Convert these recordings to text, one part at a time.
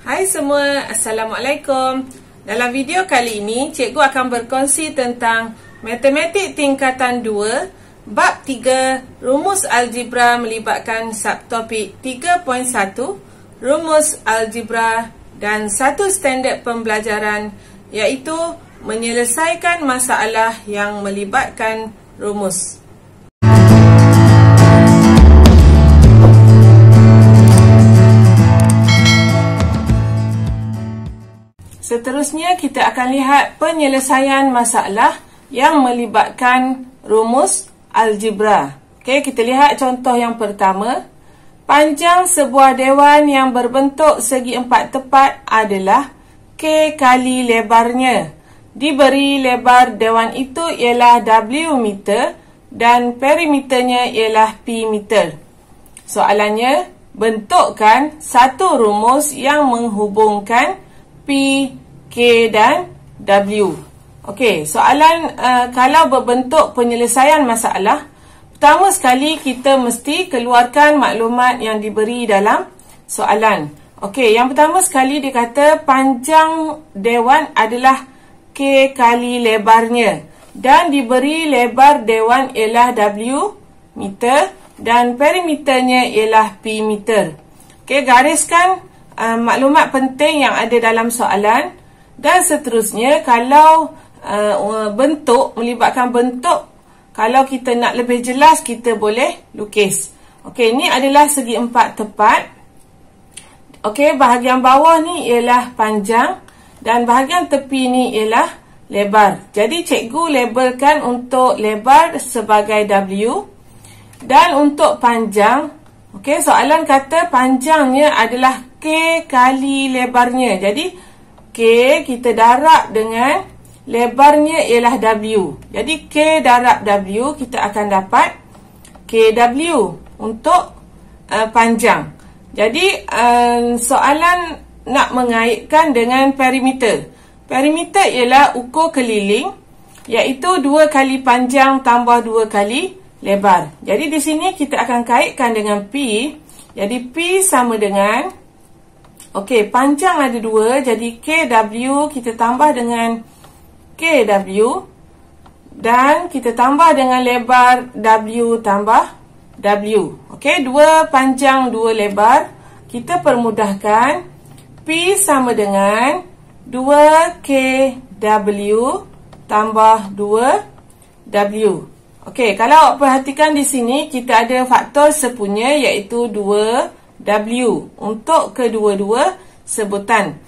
Hai semua, Assalamualaikum. Dalam video kali ini, cikgu akan berkongsi tentang Matematik Tingkatan 2, Bab 3, Rumus Algebra melibatkan subtopik 3.1, Rumus Algebra dan satu standard pembelajaran, iaitu menyelesaikan masalah yang melibatkan rumus. Seterusnya, kita akan lihat penyelesaian masalah yang melibatkan rumus algebra. Okey, kita lihat contoh yang pertama. Panjang sebuah dewan yang berbentuk segi empat tepat adalah K kali lebarnya. Diberi lebar dewan itu ialah W meter dan perimeternya ialah P meter. Soalannya, bentukkan satu rumus yang menghubungkan P, K dan W. Okey, soalan kalau berbentuk penyelesaian masalah, pertama sekali kita mesti keluarkan maklumat yang diberi dalam soalan. Okey, yang pertama sekali dia kata panjang dewan adalah K kali lebarnya dan diberi lebar dewan ialah W meter dan perimeternya ialah P meter. Okey, gariskan maklumat penting yang ada dalam soalan. Dan seterusnya, kalau bentuk, melibatkan bentuk, kalau kita nak lebih jelas, kita boleh lukis. Okey, ini adalah segi empat tepat. Okey, bahagian bawah ni ialah panjang dan bahagian tepi ni ialah lebar. Jadi, cikgu labelkan untuk lebar sebagai W dan untuk panjang, okey, soalan kata panjangnya adalah K kali lebarnya. Jadi, K kita darab dengan lebarnya ialah W. Jadi, K darab W, kita akan dapat KW untuk panjang. Jadi, soalan nak mengaitkan dengan perimeter. Perimeter ialah ukur keliling, iaitu 2 kali panjang tambah 2 kali lebar. Jadi, di sini kita akan kaitkan dengan P. Jadi, P sama dengan, okey, panjang ada 2, jadi KW kita tambah dengan KW dan kita tambah dengan lebar W tambah W. Okey, 2 panjang 2 lebar. Kita permudahkan, P sama dengan 2KW tambah 2W. Okey, kalau awak perhatikan di sini, kita ada faktor sepunya iaitu 2W untuk kedua-dua sebutan.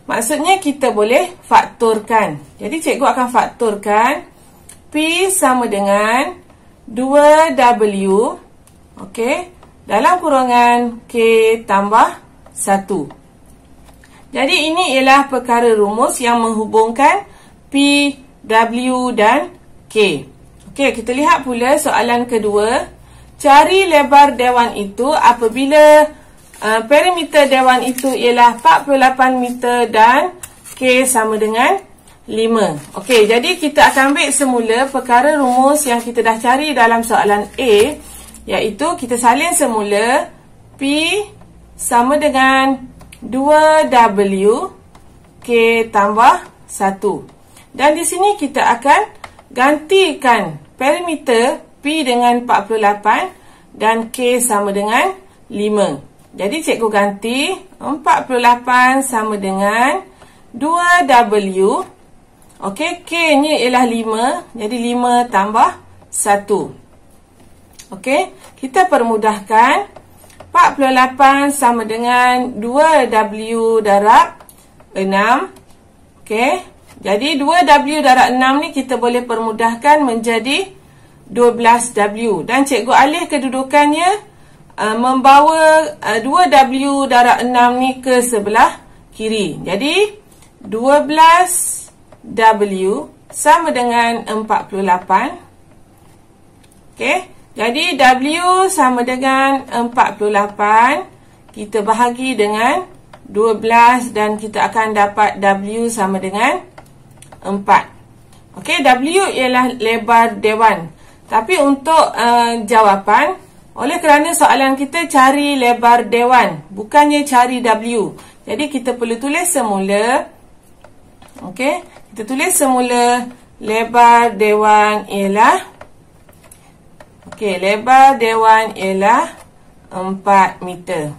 Maksudnya kita boleh faktorkan. Jadi cikgu akan faktorkan P sama dengan 2W, okey, dalam kurungan K tambah 1. Jadi ini ialah perkara rumus yang menghubungkan P, W dan K. Okey, kita lihat pula soalan kedua. Cari lebar dewan itu apabila perimeter dewan itu ialah 48 meter dan K sama dengan 5. Okey, jadi kita akan ambil semula perkara rumus yang kita dah cari dalam soalan A, iaitu kita salin semula P sama dengan 2W K tambah 1. Dan di sini kita akan gantikan perimeter P dengan 48 dan K sama dengan 5. Jadi cikgu ganti 48 sama dengan 2W. Okey, K-nya ialah 5. Jadi 5 tambah 1. Okey, kita permudahkan. 48 sama dengan 2W darab 6. Okey, jadi 2W darab 6 ni kita boleh permudahkan menjadi 12W. Dan cikgu alih kedudukannya, membawa 2W darab 6 ni ke sebelah kiri. Jadi 12W sama dengan 48. Okey, jadi W sama dengan 48. Kita bahagi dengan 12 dan kita akan dapat W sama dengan 4. Okey, W ialah lebar dewan. Tapi untuk jawapan, oleh kerana soalan kita cari lebar dewan, bukannya cari W. Jadi kita perlu tulis semula. Okey, kita tulis semula lebar dewan ialah lebar dewan ialah 4 meter.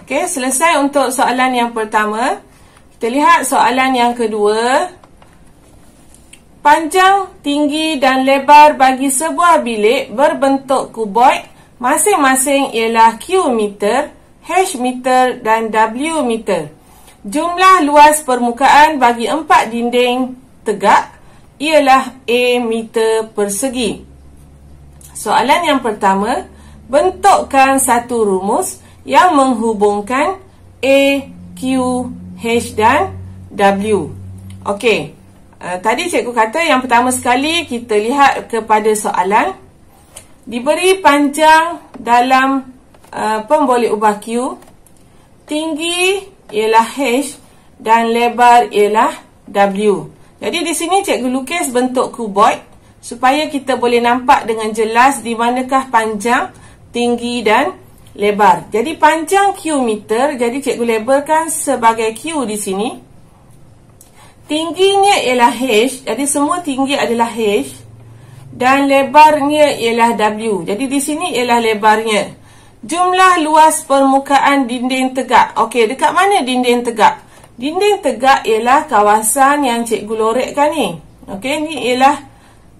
Okey, selesai untuk soalan yang pertama. Kita lihat soalan yang kedua. Panjang, tinggi dan lebar bagi sebuah bilik berbentuk kuboid masing-masing ialah Q meter, H meter dan W meter. Jumlah luas permukaan bagi 4 dinding tegak ialah A meter persegi. Soalan yang pertama, bentukkan satu rumus yang menghubungkan A, Q, H dan W. Okey. Tadi cikgu kata yang pertama sekali kita lihat kepada soalan. Diberi panjang dalam pemboleh ubah Q, tinggi ialah H dan lebar ialah W. Jadi di sini cikgu lukis bentuk kuboid supaya kita boleh nampak dengan jelas di manakah panjang, tinggi dan lebar. Jadi panjang Q meter, jadi cikgu labelkan sebagai Q di sini. Tingginya ialah H, jadi semua tinggi adalah H. Dan lebarnya ialah W. Jadi di sini ialah lebarnya. Jumlah luas permukaan dinding tegak. Okey, dekat mana dinding tegak? Dinding tegak ialah kawasan yang cikgu lorekkan ni. Okey, ni ialah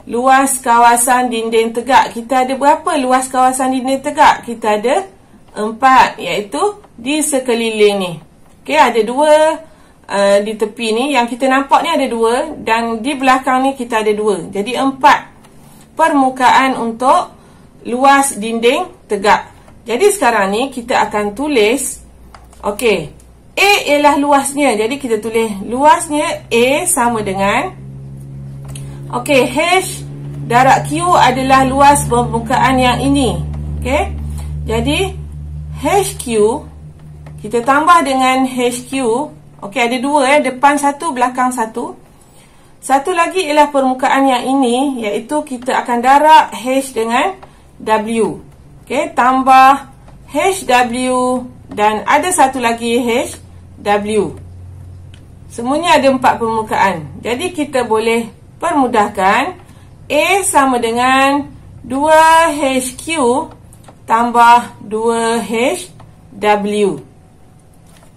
luas kawasan dinding tegak. Kita ada berapa luas kawasan dinding tegak? Kita ada 4, iaitu di sekeliling ni. Okey, ada 2 di tepi ni. Yang kita nampak ni ada 2 dan di belakang ni kita ada 2. Jadi 4 permukaan untuk luas dinding tegak. Jadi sekarang ni kita akan tulis, okey, A ialah luasnya. Jadi kita tulis luasnya A sama dengan, okey, H darab Q adalah luas permukaan yang ini. Okey, jadi HQ kita tambah dengan HQ. Okey, ada 2 depan 1, belakang 1. Satu lagi ialah permukaan yang ini, iaitu kita akan darab H dengan W. Okey, tambah HW dan ada satu lagi HW. Semuanya ada 4 permukaan. Jadi kita boleh permudahkan. A sama dengan 2HQ tambah 2HW.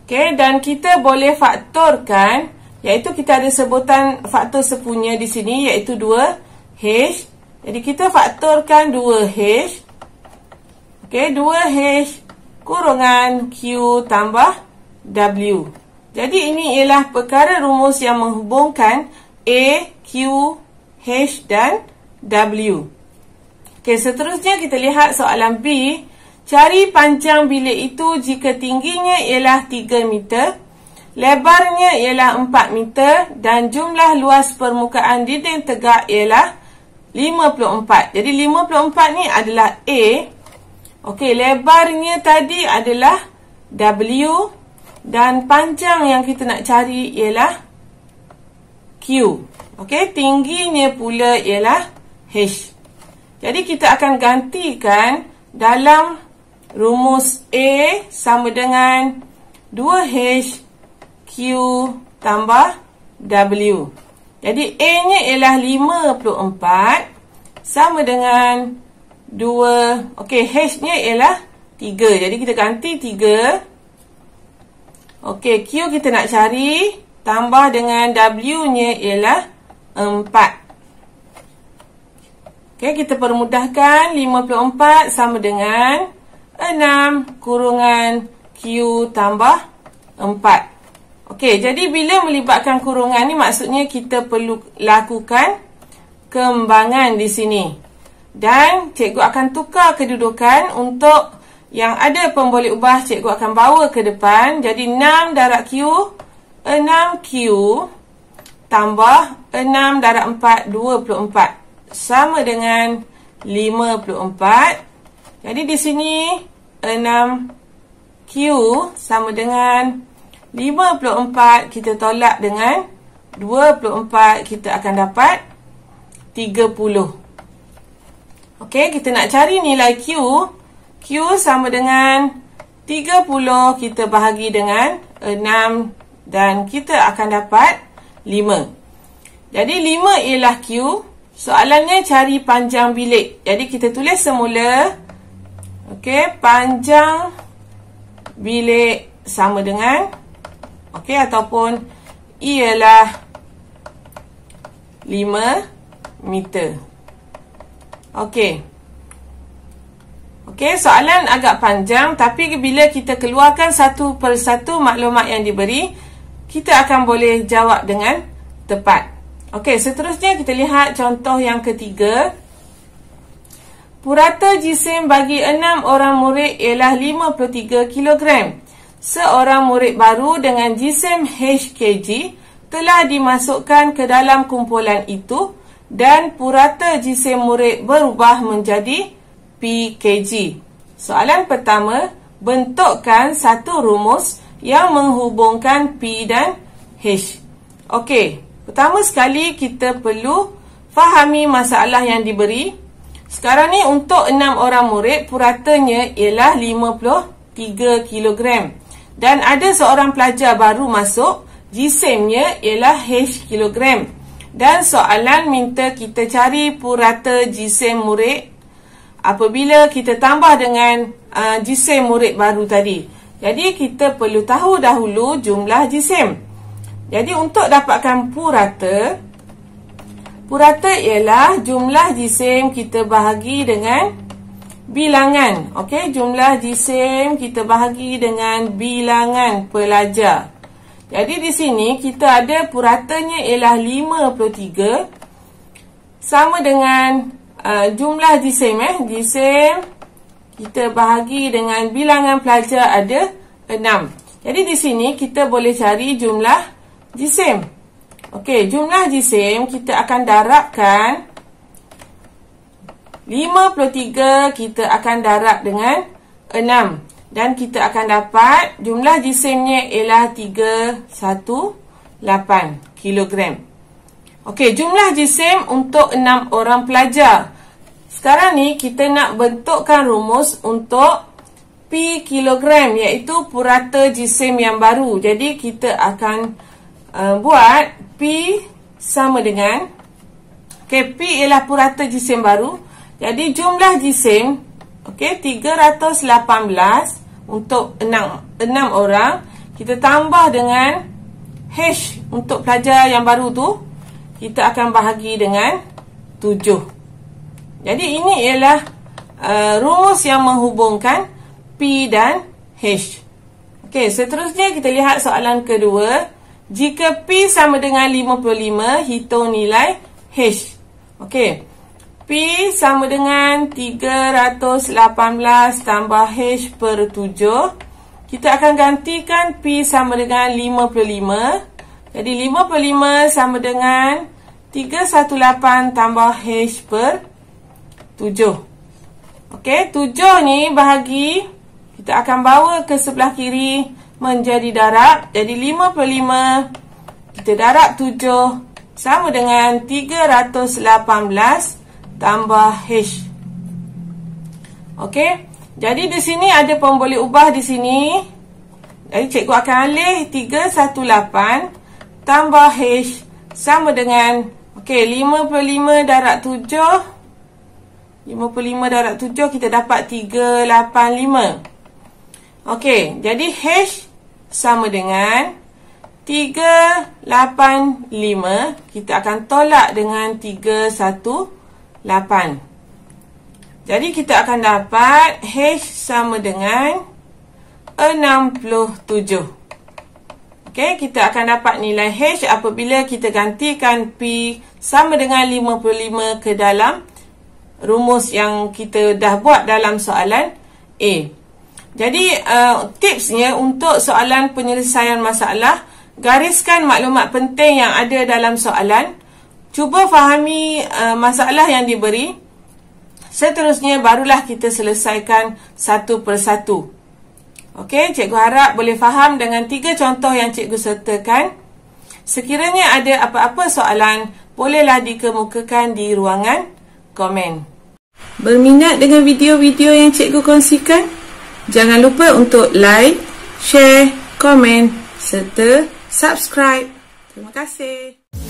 Okey, dan kita boleh faktorkan, iaitu kita ada sebutan faktor sepunya di sini, iaitu 2H. Jadi kita faktorkan 2H. Okey, 2H kurungan Q tambah W. Jadi ini ialah perkara rumus yang menghubungkan A, Q, H dan W. Okey, seterusnya kita lihat soalan B. Cari panjang bilik itu jika tingginya ialah 3 meter, lebarnya ialah 4 meter dan jumlah luas permukaan dinding tegak ialah 54. Jadi 54 ni adalah A. Okey, lebarnya tadi adalah W dan panjang yang kita nak cari ialah Q. Okey, tingginya pula ialah H. Jadi kita akan gantikan dalam rumus A sama dengan 2H Q tambah W. Jadi A-nya ialah 54 sama dengan 2. Okey, H-nya ialah 3. Jadi kita ganti 3. Okey, Q kita nak cari tambah dengan W-nya ialah 4. Okey, kita permudahkan. 54 sama dengan 6 kurungan Q tambah 4. Okey, jadi bila melibatkan kurungan ni maksudnya kita perlu lakukan kembangan di sini. Dan cikgu akan tukar kedudukan untuk yang ada pemboleh ubah, cikgu akan bawa ke depan. Jadi 6 darab Q, 6Q tambah 6 darab 4, 24. Sama dengan 54. Jadi di sini 6Q sama dengan 54, kita tolak dengan 24, kita akan dapat 30. Okey, kita nak cari nilai Q. Q sama dengan 30 kita bahagi dengan 6 dan kita akan dapat 5. Jadi 5 ialah Q. Soalannya cari panjang bilik. Jadi kita tulis semula. Okey, panjang bilik sama dengan ataupun ialah 5 meter. Okey, soalan agak panjang, tapi bila kita keluarkan satu persatu maklumat yang diberi, kita akan boleh jawab dengan tepat. Okey, seterusnya kita lihat contoh yang ketiga. Purata jisim bagi 6 orang murid ialah 53 kg. Seorang murid baru dengan jisim HKG telah dimasukkan ke dalam kumpulan itu dan purata jisim murid berubah menjadi PKG. Soalan pertama, bentukkan satu rumus yang menghubungkan P dan H. Okey, pertama sekali kita perlu fahami masalah yang diberi. Sekarang ni untuk 6 orang murid, puratanya ialah 53 kg. Dan ada seorang pelajar baru masuk, jisimnya ialah H kg. Dan soalan minta kita cari purata jisim murid apabila kita tambah dengan jisim murid baru tadi. Jadi kita perlu tahu dahulu jumlah jisim. Jadi untuk dapatkan purata ialah jumlah jisim kita bahagi dengan bilangan. Okey, jumlah jisim kita bahagi dengan bilangan pelajar. Jadi di sini kita ada puratanya ialah 53 sama dengan jumlah jisim jisim kita bahagi dengan bilangan pelajar ada 6. Jadi di sini kita boleh cari jumlah jisim. Okey, jumlah jisim kita akan darabkan 53 kita akan darab dengan 6 dan kita akan dapat jumlah jisimnya ialah 318 kg. Okey, jumlah jisim untuk 6 orang pelajar. Sekarang ni kita nak bentukkan rumus untuk P kilogram, iaitu purata jisim yang baru. Jadi kita akan buat P sama dengan P ialah purata jisim baru. Jadi jumlah jisim 318 untuk 6 orang. Kita tambah dengan H untuk pelajar yang baru tu, kita akan bahagi dengan 7. Jadi ini ialah rumus yang menghubungkan P dan H. Okey, seterusnya kita lihat soalan kedua. Jika P sama dengan 55, hitung nilai H. Okey, P sama dengan 318 tambah H per 7. Kita akan gantikan P sama dengan 55. Jadi 55 sama dengan 318 tambah H per 7. Okey, 7 ni bahagi, kita akan bawa ke sebelah kiri menjadi darab. Jadi 55 kita darab 7 sama dengan 318 tambah H. Okey, jadi di sini ada pemboleh ubah di sini. Jadi cikgu akan alih 318 tambah H sama dengan 55 darab 7. 55 darab 7 kita dapat 385. Okey, jadi H sama dengan 385. Kita akan tolak dengan 318. Jadi kita akan dapat H sama dengan 67. Okey, kita akan dapat nilai H apabila kita gantikan P sama dengan 55 ke dalam rumus yang kita dah buat dalam soalan A. Jadi tipsnya untuk soalan penyelesaian masalah, gariskan maklumat penting yang ada dalam soalan. Cuba fahami masalah yang diberi. Seterusnya barulah kita selesaikan satu persatu. Okey, cikgu harap boleh faham dengan 3 contoh yang cikgu sertakan. Sekiranya ada apa-apa soalan, bolehlah dikemukakan di ruangan komen. Berminat dengan video-video yang cikgu kongsikan? Jangan lupa untuk like, share, komen serta subscribe. Terima kasih.